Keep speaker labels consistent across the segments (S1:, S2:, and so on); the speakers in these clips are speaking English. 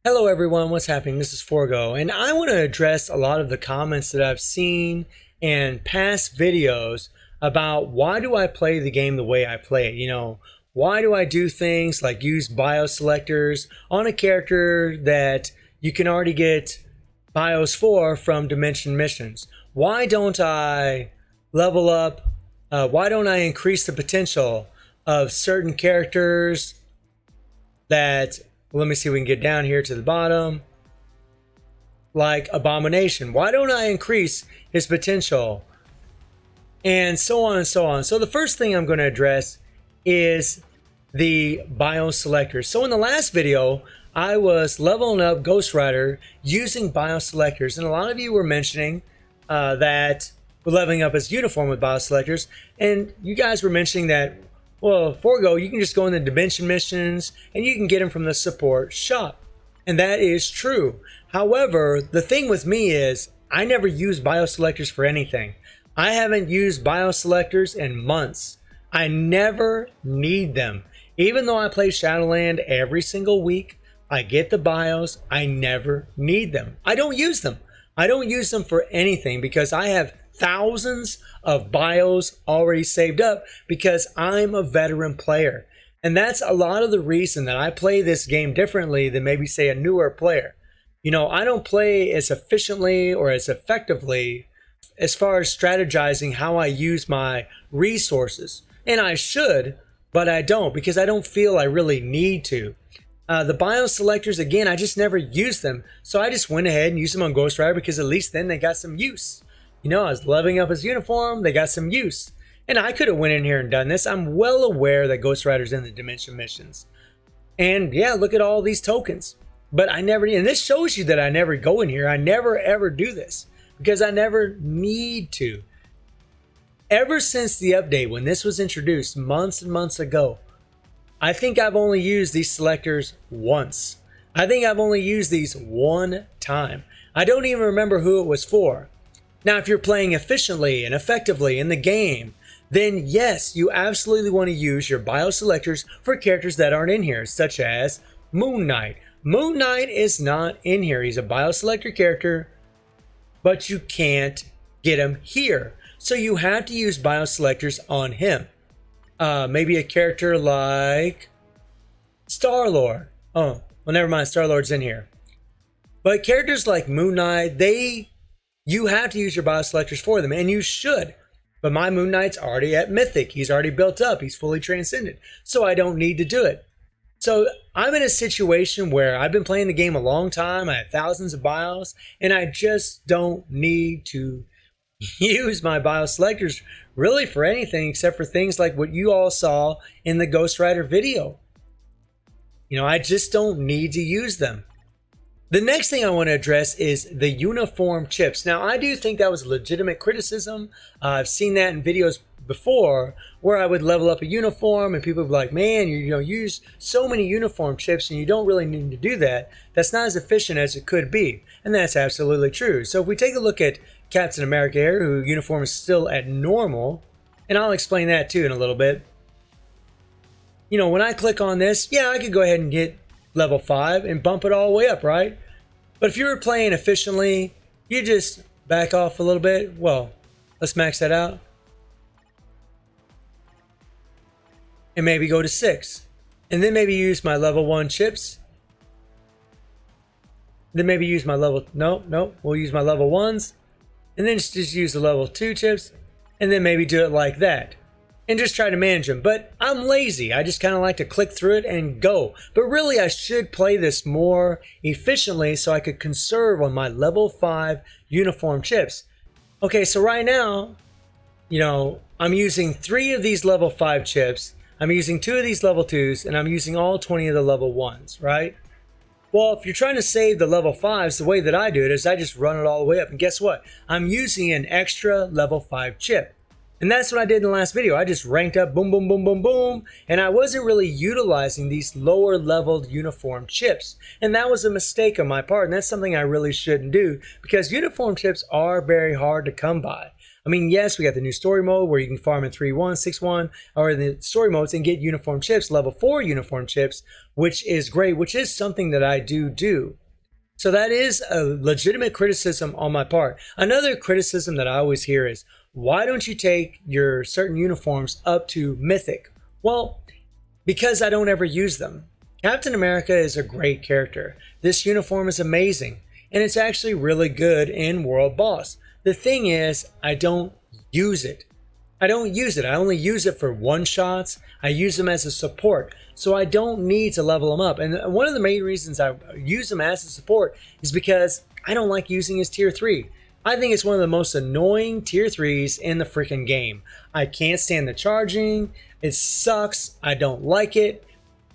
S1: Hello everyone, what's happening? This is Forgo, and I want to address a lot of the comments that I've seen in past videos about why do I play the game the way I play it. Why do I do things like use BIOS selectors on a character that you can already get BIOS for from Dimension Missions? Why don't I level up? Why don't I increase the potential of certain characters that, let me see if we can get down here to the bottom, like Abomination? Why don't I increase his potential? And so on and so on. So the first thing I'm going to address is the BIOS selectors. So in the last video, I was leveling up Ghost Rider using BIOS selectors, and a lot of you were mentioning that we're leveling up his uniform with BIOS selectors, and you guys were mentioning that, well, Forgo, you can just go in the Dimension Missions and you can get them from the support shop. And that is true. However, the thing with me is I never use BIOS selectors for anything. I haven't used BIOS selectors in months. I never need them. Even though I play Shadowland every single week, I get the BIOS, I never need them. I don't use them. I don't use them for anything because I have thousands of BIOS already saved up because I'm a veteran player. And that's a lot of the reason that I play this game differently than maybe say a newer player. I don't play as efficiently or as effectively as far as strategizing how I use my resources. And I should, but I don't because I don't feel I really need to. The BIOS selectors, again, I just never use them. So I just went ahead and used them on Ghost Rider because at least then they got some use. I was leveling up his uniform, they got some use. And I could have went in here and done this. I'm well aware that Ghost Rider's in the Dimension Missions. And yeah, look at all these tokens. But I never, and this shows you that I never go in here. I never ever do this because I never need to. Ever since the update, when this was introduced months and months ago, I think I've only used these selectors once. I think I've only used these one time. I don't even remember who it was for. Now, if you're playing efficiently and effectively in the game, then yes, you absolutely want to use your BIOS selectors for characters that aren't in here, such as Moon Knight. Moon Knight is not in here. He's a BIOS selector character, but you can't get him here. So you have to use BIOS selectors on him. Maybe a character like Star-Lord. Oh, well, never mind. Star-Lord's in here. But characters like Moon Knight, you have to use your BIOS selectors for them, and you should. But my Moon Knight's already at Mythic. He's already built up. He's fully transcended. So I don't need to do it. So I'm in a situation where I've been playing the game a long time. I have thousands of BIOS, and I just don't need to use my BIOS selectors really for anything except for things like what you all saw in the Ghost Rider video. I just don't need to use them. The next thing I want to address is the uniform chips. Now, I do think that was a legitimate criticism. I've seen that in videos before where I would level up a uniform and people would be like, man, you use so many uniform chips and you don't really need to do that. That's not as efficient as it could be. And that's absolutely true. So if we take a look at Captain America here, whose uniform is still at normal, and I'll explain that too in a little bit. When I click on this, yeah, I could go ahead and get level 5 and bump it all the way up, right? But if you were playing efficiently, you just back off a little bit. Well, let's max that out. And maybe go to 6. And then maybe use my level 1 chips. Then maybe use my level, no, we'll use my level 1s. And then just use the level 2 chips. And then maybe do it like that. And just try to manage them. But I'm lazy. I just kind of like to click through it and go. But really, I should play this more efficiently so I could conserve on my level 5 uniform chips. Okay, so right now, I'm using 3 of these level 5 chips. I'm using 2 of these level 2s, and I'm using all 20 of the level 1s, right? Well, if you're trying to save the level 5s, the way that I do it is I just run it all the way up. And guess what? I'm using an extra level 5 chip. And that's what I did in the last video. I just ranked up, boom, boom, boom, boom, boom. And I wasn't really utilizing these lower leveled uniform chips. And that was a mistake on my part. And that's something I really shouldn't do because uniform chips are very hard to come by. I mean, yes, we got the new story mode where you can farm in 3-1, 6-1, or in the story modes and get uniform chips, level 4 uniform chips, which is great, which is something that I do. So that is a legitimate criticism on my part. Another criticism that I always hear is, why don't you take your certain uniforms up to Mythic? Well, because I don't ever use them. Captain America is a great character. This uniform is amazing, and it's actually really good in World Boss. The thing is, I don't use it. I only use it for one-shots. I use them as a support. So I don't need to level them up. And one of the main reasons I use them as a support is because I don't like using his tier 3. I think it's one of the most annoying tier 3s in the freaking game. I can't stand the charging. It sucks. I don't like it.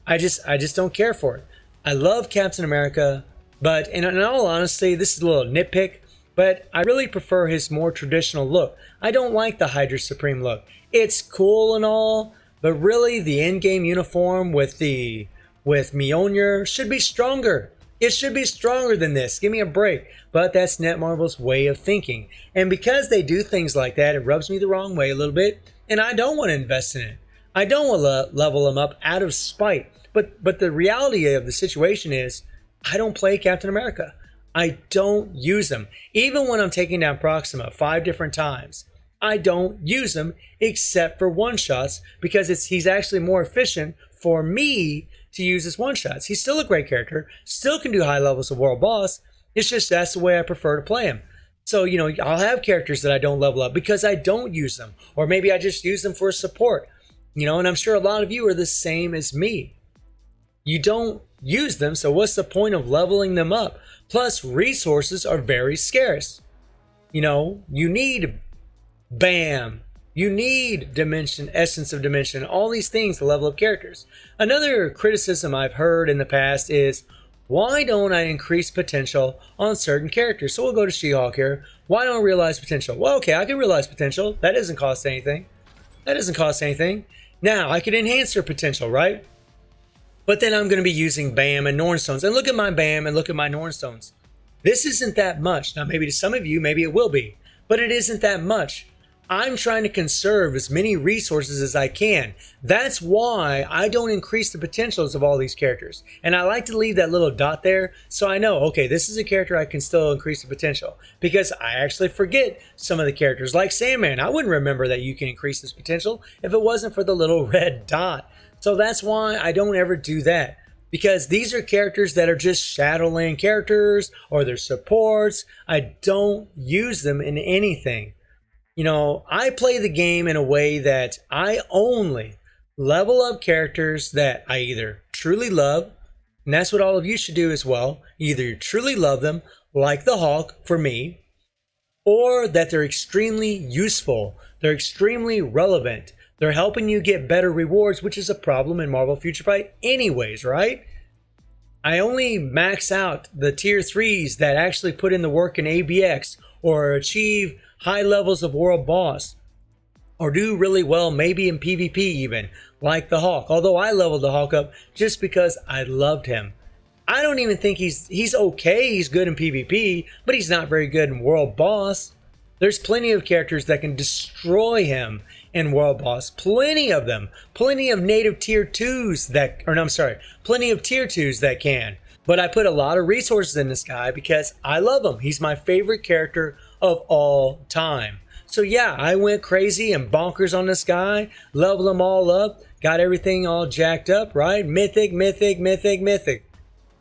S1: I just don't care for it. I love Captain America, but in all honesty, this is a little nitpick, but I really prefer his more traditional look. I don't like the Hydra Supreme look. It's cool and all, but really the in-game uniform with Mjolnir should be stronger. It should be stronger than this. Give me a break. But that's Netmarble's way of thinking. And because they do things like that, it rubs me the wrong way a little bit, and I don't want to invest in it. I don't want to level them up out of spite. But the reality of the situation is, I don't play Captain America. I don't use them. Even when I'm taking down Proxima 5 different times, I don't use him except for one-shots because he's actually more efficient for me to use his one-shots. He's still a great character, still can do high levels of World Boss. It's just that's the way I prefer to play him. So, I'll have characters that I don't level up because I don't use them. Or maybe I just use them for support. And I'm sure a lot of you are the same as me. You don't use them, so what's the point of leveling them up? Plus, resources are very scarce. You need BAM. You need Dimension, Essence of Dimension, all these things to level up characters. Another criticism I've heard in the past is, why don't I increase potential on certain characters? So we'll go to She-Hulk here. Why don't I realize potential? Well, okay, I can realize potential. That doesn't cost anything. Now, I can enhance her potential, right? But then I'm going to be using BAM and Nornstones. And look at my BAM and look at my Nornstones. This isn't that much. Now, maybe to some of you, maybe it will be. But it isn't that much. I'm trying to conserve as many resources as I can. That's why I don't increase the potentials of all these characters. And I like to leave that little dot there so I know, okay, this is a character I can still increase the potential. Because I actually forget some of the characters. Like Sandman, I wouldn't remember that you can increase his potential if it wasn't for the little red dot. So that's why I don't ever do that. Because these are characters that are just Shadowland characters or they're supports. I don't use them in anything. I play the game in a way that I only level up characters that I either truly love, and that's what all of you should do as well. Either you truly love them, like the Hulk for me, or that they're extremely useful, they're extremely relevant, they're helping you get better rewards, which is a problem in Marvel Future Fight anyways, right? I only max out the tier 3s that actually put in the work in ABX or achieve high levels of World Boss or do really well maybe in PvP even, like the Hulk. Although I leveled the Hulk up just because I loved him. I don't even think he's okay, he's good in PvP, but he's not very good in World Boss. There's plenty of characters that can destroy him in World Boss. Plenty of them. Plenty of native tier 2s that, plenty of tier 2s that can. But I put a lot of resources in this guy because I love him. He's my favorite character of all time. So yeah, I went crazy and bonkers on this guy, leveled them all up, got everything all jacked up, right? Mythic.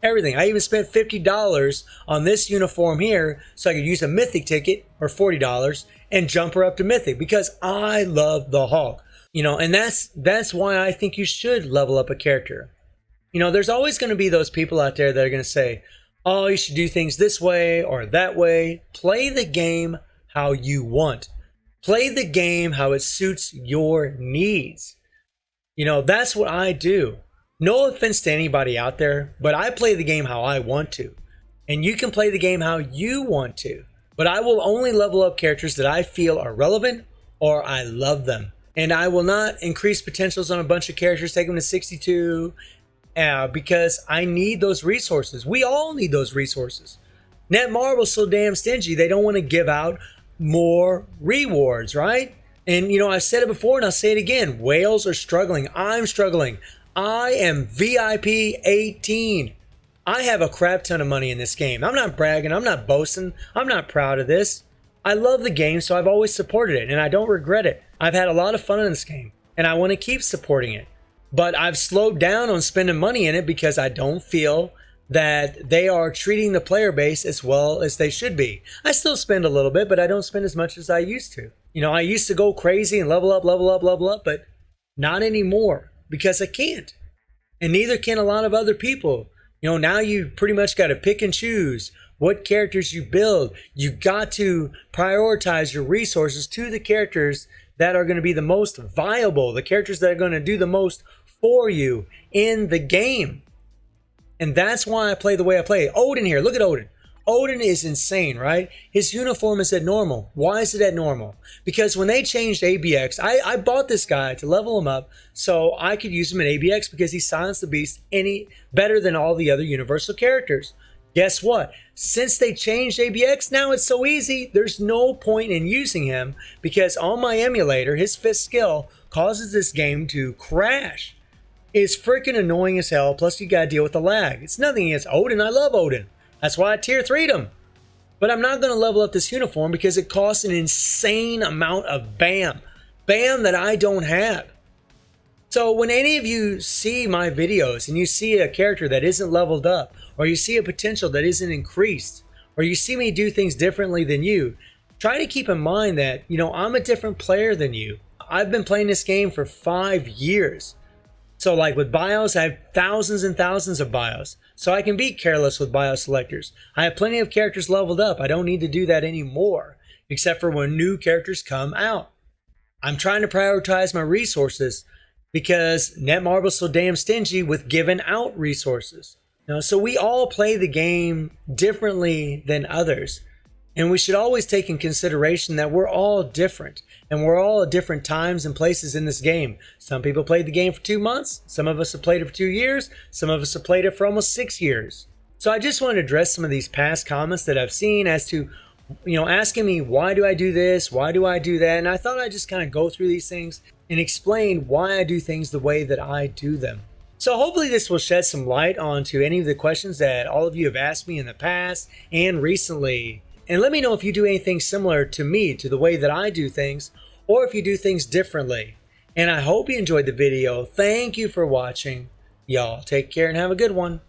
S1: Everything. I even spent $50 on this uniform here so I could use a Mythic ticket, or $40, and jump her up to Mythic because I love the Hulk. And that's why I think you should level up a character. There's always going to be those people out there that are going to say, oh, you should do things this way or that way. Play the game how you want. Play the game how it suits your needs. That's what I do. No offense to anybody out there, but I play the game how I want to. And you can play the game how you want to. But I will only level up characters that I feel are relevant or I love them. And I will not increase potentials on a bunch of characters, take them to 62, because I need those resources. We all need those resources. Netmarble's so damn stingy, they don't want to give out more rewards, right? And you know, I've said it before and I'll say it again. Whales are struggling. I'm struggling. I am VIP 18. I have a crap ton of money in this game. I'm not bragging. I'm not boasting. I'm not proud of this. I love the game, so I've always supported it, and I don't regret it. I've had a lot of fun in this game, and I want to keep supporting it. But I've slowed down on spending money in it because I don't feel that they are treating the player base as well as they should be. I still spend a little bit, but I don't spend as much as I used to. You know, I used to go crazy and level up, but not anymore because I can't. And neither can a lot of other people. You know, now you pretty much got to pick and choose what characters you build. You got to prioritize your resources to the characters that are going to be the most viable, the characters that are going to do the most for you in the game. And that's why I play the way I play. Odin here, look at Odin. Odin is insane, right? His uniform is at normal. Why is it at normal? Because when they changed ABX, I bought this guy to level him up so I could use him in ABX because he silenced the beast better than all the other universal characters. Guess what? Since they changed ABX, now it's so easy. There's no point in using him because on my emulator, his 5th skill causes this game to crash. It's freaking annoying as hell. Plus, you gotta deal with the lag. It's nothing against Odin. I love Odin. That's why I tier 3'd him. But I'm not gonna level up this uniform because it costs an insane amount of BAM. BAM that I don't have. So when any of you see my videos and you see a character that isn't leveled up, or you see a potential that isn't increased, or you see me do things differently than you, try to keep in mind that, you know, I'm a different player than you. I've been playing this game for 5 years. So like with bios, I have thousands and thousands of bios. So I can be careless with bio selectors. I have plenty of characters leveled up. I don't need to do that anymore, except for when new characters come out. I'm trying to prioritize my resources because Netmarble's so damn stingy with giving out resources. You know, so we all play the game differently than others. And we should always take in consideration that we're all different. And we're all at different times and places in this game. Some people played the game for 2 months. Some of us have played it for 2 years. Some of us have played it for almost 6 years. So I just want to address some of these past comments that I've seen as to, you know, asking me, why do I do this? Why do I do that? And I thought I'd just kind of go through these things and explain why I do things the way that I do them. So hopefully this will shed some light onto any of the questions that all of you have asked me in the past and recently. And let me know if you do anything similar to me, to the way that I do things, or if you do things differently. And I hope you enjoyed the video. Thank you for watching. Y'all take care and have a good one.